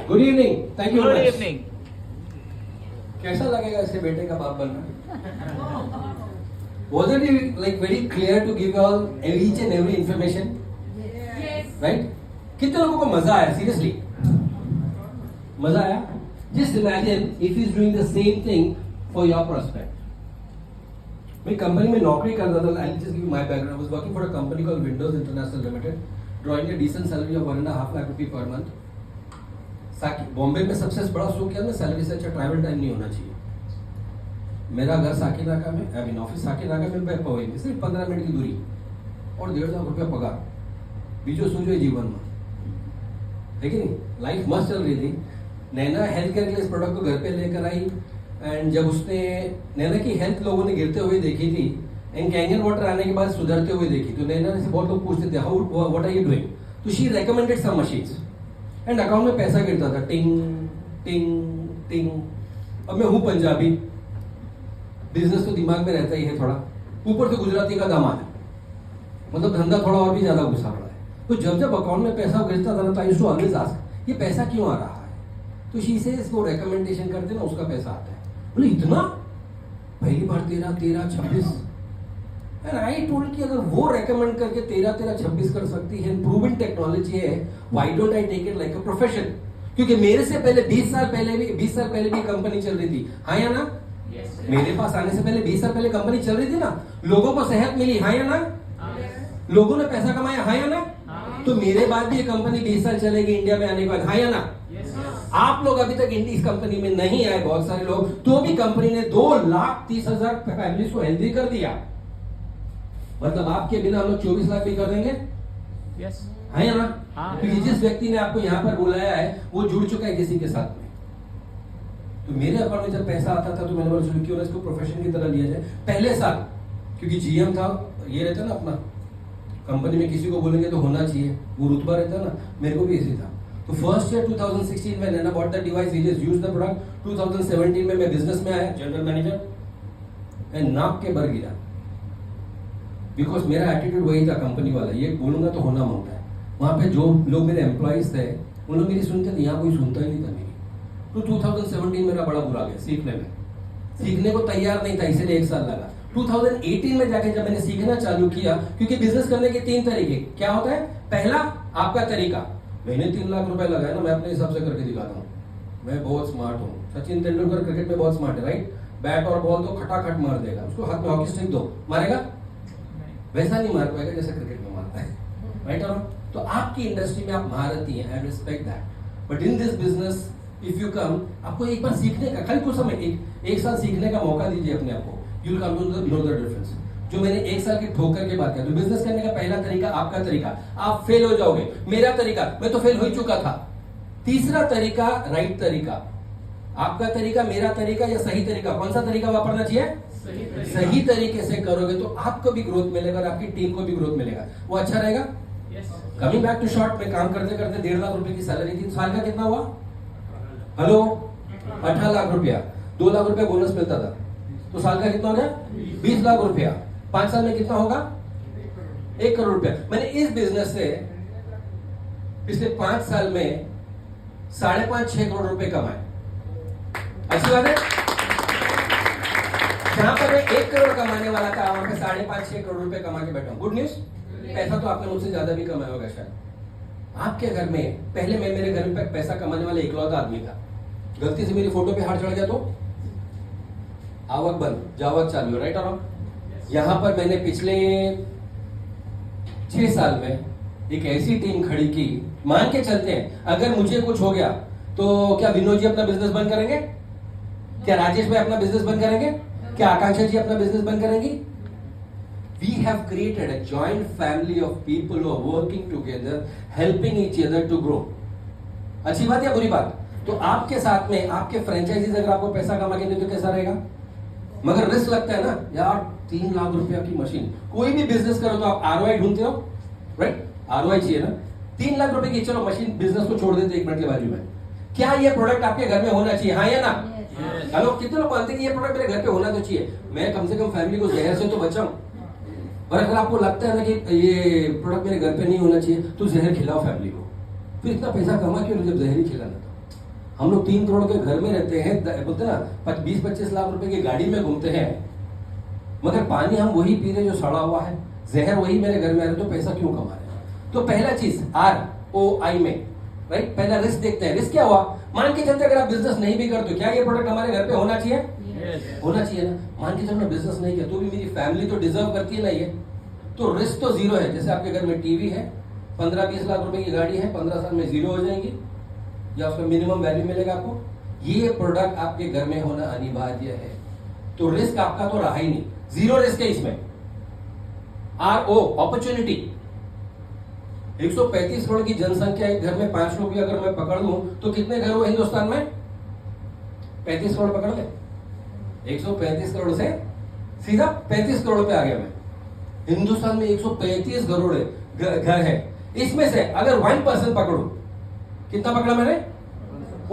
Good evening, thank you. Good evening. कैसा लगेगा इसके बेटे का बाप बनना? Wasn't it like very clear to give all each and every information? Yes. Right? कितने लोगों को मजा आया? Seriously, मजा आया? Just imagine if he's doing the same thing for your prospect. मैं कंपनी में नौकरी करता था. I'll just give you my background. I was working for a company called Windows International Limited, drawing a decent salary of 1.5 lakh रुपए per month. Bombay में सबसे बड़ा सुख क्या है ना, सैलरी से अच्छा ट्रैवल टाइम नहीं होना चाहिए. मेरा घर साकिनाका में, आई मीन ऑफिस साकिनाका में, मैं पवई में, सिर्फ 15 मिनट की दूरी और 1.5 लाख रुपया पगार. बीजो सूझो जीवन में है कि नहीं. लाइफ मस्त चल रही थी. नैना हेल्थ केयर के लिए इस प्रोडक्ट को घर पे लेकर आई. एंड जब उसने नैना की हेल्थ लोगों ने गिरते हुए देखी थी एंड कैंगर वाटर आने के बाद सुधरते हुए देखी, तो नैना से बहुत लोग पूछते थे how what are you doing, तो she recommended some machines and account में पैसा गिरता था टिंग टिंग टिंग. अब मैं हूँ पंजाबी, बिजनेस तो दिमाग में रहता ही है थोड़ा, ऊपर से गुजराती का दामाद, मतलब धंधा थोड़ा और भी ज्यादा घुसा पड़ा है. तो जब जब अकाउंट में पैसा गिरता था ना, तो I used to always ask ये पैसा क्यों आ रहा है. तो शी से इसको रेकमेंडेशन करते ना, उसका पैसा आता है. बोले इतना, पहली बार 13-26. एंड आई टोल्ड कि अगर वो रेकमेंड करके 13-26 कर सकती है, प्रूवन टेक्नोलॉजी है, why don't I take it like a profession. क्योंकि मेरे से पहले 20 साल पहले भी कंपनी चल रही थी, हाँ या ना. मेरे पास आने से पहले 20 साल पहले कंपनी चल रही थी ना, लोगों को सेहत मिली, हाँ या ना, लोगों ने पैसा कमाया, हाँ या ना. तो मेरे बाद भी ये कंपनी 20 साल चलेगी इंडिया में आने के बाद, हाँ या ना. आप लोग अभी तक इस कंपनी में नहीं आए, बहुत सारे लोग, तो भी कंपनी ने 2,30,000 फैमिलीज को हेल्दी कर दिया. मतलब आपके बिना हम लोग 24 लाख भी कर देंगे, यस, हाँ या ना. हाँ. क्योंकि जिस व्यक्ति ने आपको यहाँ पर बुलाया है वो जुड़ चुका है किसी के साथ में. तो मेरे अकाउंट में जब पैसा आता था तो मैंने बोला क्यों ना इसको प्रोफेशन की तरह लिया जाए. पहले साल क्योंकि जीएम था, ये रहता ना अपना कंपनी में किसी को बोलेंगे तो होना चाहिए, वो रुतबा रहता ना, मेरे को भी इसी था. तो फर्स्ट ईयर 2016 में Naina bought the device, he just used the product. 2017 में मैं बिजनेस में आया, जनरल मैनेजर, एंड नाप के भर गिरा. बिकॉज मेरा एटीट्यूड वही था कंपनी वाला, ये बोलूंगा तो होना मांगता है. वहां पे जो लोग मेरे एम्प्लॉइज थे उन लोग मेरी सुनते थे, यहाँ कोई सुनता ही नहीं था मेरी. तो 2017 मेरा बड़ा बुरा गया सीखने में, सीखने को तैयार नहीं था, इसीलिए 1 साल लगा. 2018 में जाके जब मैंने सीखना चालू किया, क्योंकि बिजनेस करने के 3 तरीके क्या होता है. पहला आपका तरीका, मैंने 3 लाख रुपए लगाया ना, मैं अपने हिसाब से करके दिखाता हूँ, मैं बहुत स्मार्ट हूँ. सचिन तेंदुलकर क्रिकेट में बहुत स्मार्ट है, राइट. बैट और बॉल तो खटाखट मार देगा, उसको हाथ में हॉकी स्टिक दो, मारेगा, वैसा नहीं मार पाएगा जैसे क्रिकेट में मारता है, राइट. और तो आपकी इंडस्ट्री में आप महारथी हैं, I respect that. But in this business if you come, आपको एक बार सीखने का, खाली कुछ समय, एक साल सीखने का मौका दीजिए अपने आप को, you will come to know the difference. जो मैंने 1 साल की ठोकर के बात किया, तो बिजनेस करने का पहला तरीका आपका तरीका, आप फेल हो जाओगे. मेरा तरीका, मैं तो फेल हो चुका था. तीसरा तरीका राइट तरीका, आपका तरीका, मेरा तरीका या सही तरीका, कौन सा तरीका वापरना चाहिए. सही तरीके से करोगे तो आपको भी ग्रोथ मिलेगा और आपकी टीम को भी ग्रोथ मिलेगा, वो अच्छा रहेगा. कमिंग बैक टू शॉर्ट, में काम करते करते 1.5 लाख रुपए की सैलरी थी. साल का कितना हुआ, हेलो, 18 लाख रुपया. 2 लाख रुपया बोनस मिलता था, तो साल का कितना हो गया, 20 लाख रुपया. 5 साल में कितना होगा, 1 करोड़ रुपया. मैंने इस बिजनेस से पिछले 5 साल में 5.5-6 करोड़ रुपए कमाए. अच्छी बात है. जहां पर मैं 1 करोड़ कमाने वाला था, वहां पे 5.5-6 करोड़ रुपए कमा के बैठा हूं. Good news. पैसा तो आपने मुझसे ज्यादा भी कमाया होगा शायद. आपके घर में, पहले मैं मेरे घर में पैसा कमाने वाला इकलौता आदमी था. गलती से मेरी फोटो पे हाथ चढ़ गया तो आवक बंद, जावक चालू, राइट. और यहां पर मैंने पिछले 6 साल में एक ऐसी टीम खड़ी की, मान के चलते हैं अगर मुझे कुछ हो गया तो क्या विनोद जी अपना बिजनेस बंद करेंगे, क्या राजेश भाई अपना बिजनेस बंद करेंगे, क्या आकांक्षा जी अपना बिजनेस बंद करेंगी. We have created a joint family of people who are working together, helping each other to grow. अच्छी बात या बुरी बात. तो आपके साथ में आपके फ्रेंचाइजीज अगर आपको पैसा कमा के दे तो कैसा रहेगा. मगर रिस्क लगता है ना यार. 3 लाख रुपया की मशीन, कोई भी बिजनेस करो तो आप आरओआई ढूंढते हो, राइट. आरओआई चाहिए ना. 3 लाख रुपए की चलो मशीन, बिजनेस को छोड़ देते 1 मिनट के बाजू में. क्या ये प्रोडक्ट आपके घर में होना चाहिए, हाँ या ना. हेलो, कितने लोग बोलते हैं कि ये प्रोडक्ट मेरे घर पे होना तो चाहिए. मैं कम से कम फैमिली को जहर से तो बचाऊं. और अगर आपको लगता है ना कि ये प्रोडक्ट मेरे घर पे नहीं होना चाहिए, तो जहर खिलाओ फैमिली को. फिर इतना पैसा कमा क्यों जब जहर ही खिलाना था. हम लोग 3 करोड़ के घर में रहते हैं, बोलते ना 20-25 लाख रुपए की गाड़ी में घूमते हैं, मगर पानी हम वही पी रहे जो सड़ा हुआ है, जहर वही मेरे घर में आ रहे, तो पैसा क्यों कमा रहे हैं? तो पहला चीज ROI में, राइट, पहला रिस्क देखते हैं। रिस्क क्या हुआ? मान के चलते अगर आप बिजनेस नहीं भी करते, क्या ये प्रोडक्ट हमारे घर पे होना चाहिए? होना चाहिए ना। मान के चलो बिजनेस नहीं किया तो भी मेरी फैमिली तो डिजर्व करती है ना ये, तो रिस्क तो जीरो है। जैसे आपके घर में टीवी है, 15-20 लाख रुपए की गाड़ी है, 15 साल में जीरो हो जाएगी या उसका मिनिमम वैल्यू मिलेगा आपको। ये प्रोडक्ट आपके घर में होना अनिवार्य है, तो रिस्क आपका तो रहा ही नहीं, जीरो रिस्क है इसमें। RO अपॉर्चुनिटी, 135 करोड़ की जनसंख्या, एक घर में 5 लोग भी अगर मैं पकड़ लूं तो कितने घर हुए हिंदुस्तान में? 35 करोड़ पकड़ ले। 135 करोड़ से सीधा 35 करोड़ पे आ गया मैं। हिंदुस्तान में 135 करोड़ घर है, इसमें से अगर 1% पकड़ू, कितना पकड़ा मैंने?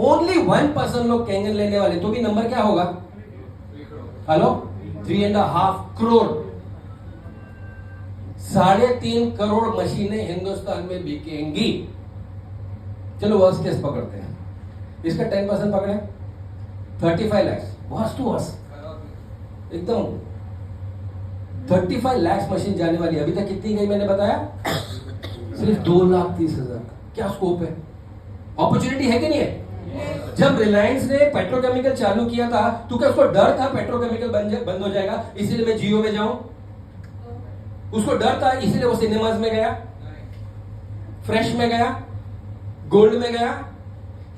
ओनली 1% लोग कैंगन लेने वाले, तो भी नंबर क्या होगा? हेलो, 3.5 करोड़, 3.5 करोड़ मशीनें हिंदुस्तान में बिकेंगी। चलो वर्स्ट केस पकड़ते हैं, इसका 10% पकड़े, 35 लाख, वर्स्ट टू वर्स्ट एकदम 35 लाख मशीन जाने वाली। अभी तक कितनी गई मैंने बताया? सिर्फ 2,30,000। क्या स्कोप है? अपॉर्चुनिटी है कि नहीं है? जब रिलायंस ने पेट्रोकेमिकल चालू किया था तो क्या उसको डर था पेट्रोकेमिकल बंद हो जाएगा इसीलिए मैं जियो में जाऊं? उसको डर था इसीलिए वो सिनेमाज में गया, फ्रेश में गया, गोल्ड में गया।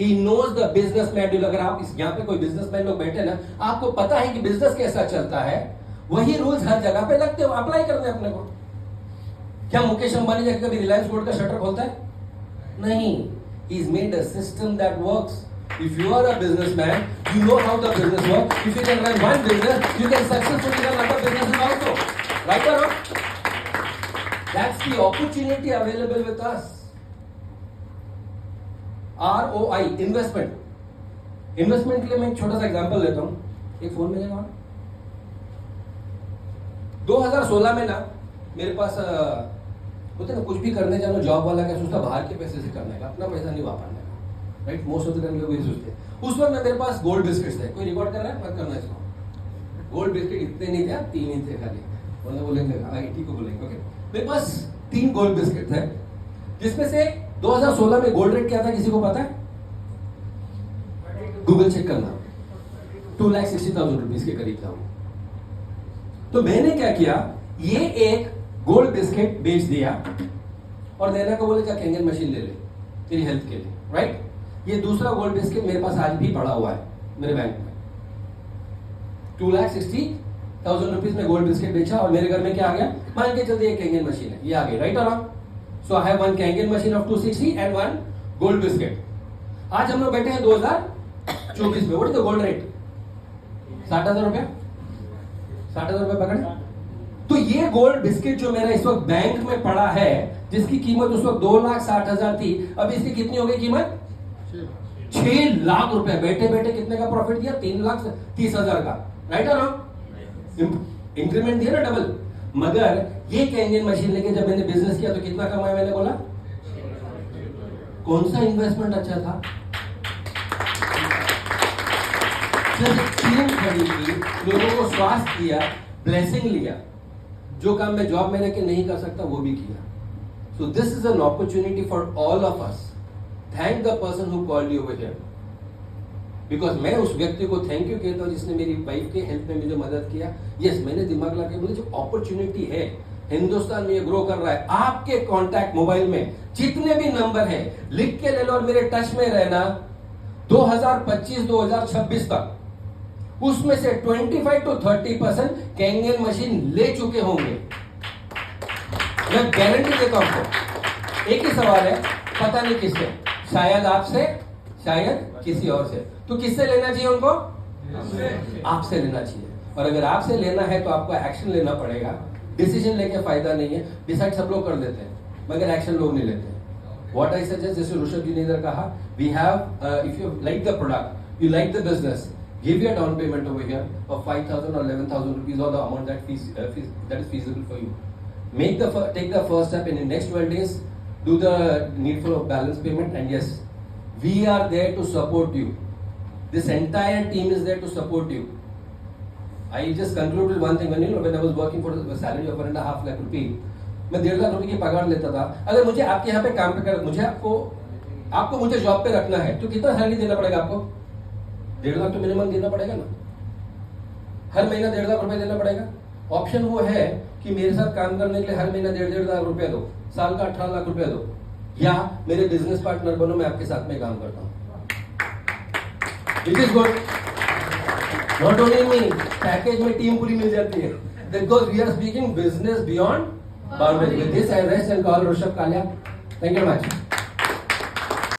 He knows the business module. अगर आप यहाँ पे कोई बिजनेसमैन लोग बैठे ना, आपको पता है कि बिजनेस कैसा चलता है, वही रूल्स हर जगह पे लगते हो, अप्लाई करते हैं अपने को। क्या मुकेश अंबानी जाके कभी रिलायंस गोल्ड का शटर खोलता है? नहीं। He's made a system that works. If you are a businessman, you know how the business works. If you can run one business, you can successfully run other businesses also. Right or not? That's the opportunity available with us. ROI, investment. Investment के लिए मैं एक छोटा सा example लेता हूं। एक phone मिलेगा। 2016 में ना मेरे पास होते ना, कुछ भी करने जानो, जॉब वाला क्या सोचता, बाहर के पैसे से करने का, अपना पैसा नहीं वापरने का, right. Most of the time लोग ये सोचते हैं। उस वक्त मेरे पास गोल्ड बिस्किट्स थे। कोई रिकॉर्ड कर रहा है? मत करना इसको। गोल्ड बिस्किट इतने नहीं थे, 3 ही थे खाली, वरना बोलेंगे आईटी को बोलेंगे। ओके, मेरे पास 3 गोल्ड बिस्किट थे, जिसमें से 2016 में गोल्ड रेट क्या था किसी को पता है? गूगल चेक करना, 2,60,000 रुपीज के करीब था। तो मैंने क्या किया, ये एक गोल्ड बिस्किट बेच दिया और नैना को बोले क्या कैंगन मशीन ले ले तेरी हेल्थ के लिए, राइट। ये दूसरा गोल्ड बिस्किट मेरे पास आज भी पड़ा हुआ है मेरे बैंक में। 2,60,000 रुपीज में गोल्ड बिस्किट बेचा और मेरे घर में क्या आ गया? मान के चलते ये कैंगन मशीन है, ये आ गई, राइट और wrong? So I have 1 Kangen machine of 260 and 1 gold biscuit. आज हम लोग बैठे हैं 2024 में। What is the gold rate? 60,000 रुपया, 60,000 रुपये पकड़े। तो ये गोल्ड बिस्किट जो मेरा इस वक्त बैंक में पड़ा है, जिसकी कीमत उस वक्त 2,60,000 थी, अब इसकी कितनी हो गई कीमत? 6 लाख रुपए। बैठे बैठे कितने का प्रॉफिट दिया? 3,30,000 का, राइट और रॉन्ग? इंक्रीमेंट दिया ना, डबल। मगर ये कैंगन मशीन लेके जब मैंने बिजनेस किया तो कितना कमाया? मैंने बोला कौन सा इन्वेस्टमेंट अच्छा था? टीम खड़ी की, लोगों को स्वास्थ्य दिया, ब्लेसिंग लिया, जो काम मैं जॉब में रह के नहीं कर सकता वो भी किया। So this is an opportunity for all of us. Thank the person who called you over here, because मैं उस व्यक्ति को थैंक यू कहता हूं जिसने मेरी वाइफ के हेल्थ में मुझे मदद किया। यस, मैंने दिमाग लगा के बोले जो अपॉर्चुनिटी है हिंदुस्तान में ये ग्रो कर रहा है। आपके कॉन्टैक्ट मोबाइल में जितने भी नंबर है लिख के ले लो और मेरे टच में रहना। 2025-2026 तक उसमें से 25 to 30% कैंगन मशीन ले चुके होंगे, मैं गारंटी देता हूं। एक ही सवाल है, पता नहीं किससे, शायद आपसे, शायद किसी और से। तो किससे लेना चाहिए उनको? आपसे लेना चाहिए। और अगर आपसे लेना है तो आपको एक्शन लेना पड़ेगा। डिसीजन लेके फायदा नहीं है, डिसाइड सब लोग कर देते हैं मगर एक्शन लोग नहीं लेते। व्हाट आई सजेस्ट, जैसे ऋषभ जी ने इधर कहा, we have if you like the product, you like the business, give your down payment over here of 5,000 or 11,000 rupees or the amount that is feasible for you. Take the first step in the next 12 days. Do the needful of balance payment, and yes, We are there to support you. This entire team is there to support you. I just conclude with one thing. When I was working for a salary of 1.5 lakh रुपए, मैं 1.5 लाख रुपए की पगार लेता था. अगर मुझे आपके यहाँ पे काम पे कर, मुझे आपको मुझे जॉब पे रखना है, तो कितना सैलरी देना पड़ेगा आपको? 1.5 लाख तो मिनिमम देना पड़ेगा ना. हर महीना 1.5 लाख रुपए देना पड़ेगा. ऑप्शन वो है कि मेरे साथ काम करने के लिए हर महीना 1.5 लाख रुपए दो, साल का 18 लाख रुपए दो, या मेरे बिजनेस पार्टनर बनो, मैं आपके साथ में काम करता हूं. It is good. Not only me, package में टीम पूरी मिल जाती है. Because we are speaking business beyond boundaries. With this, I rest and call Rishabh Kalia. Thank you very much.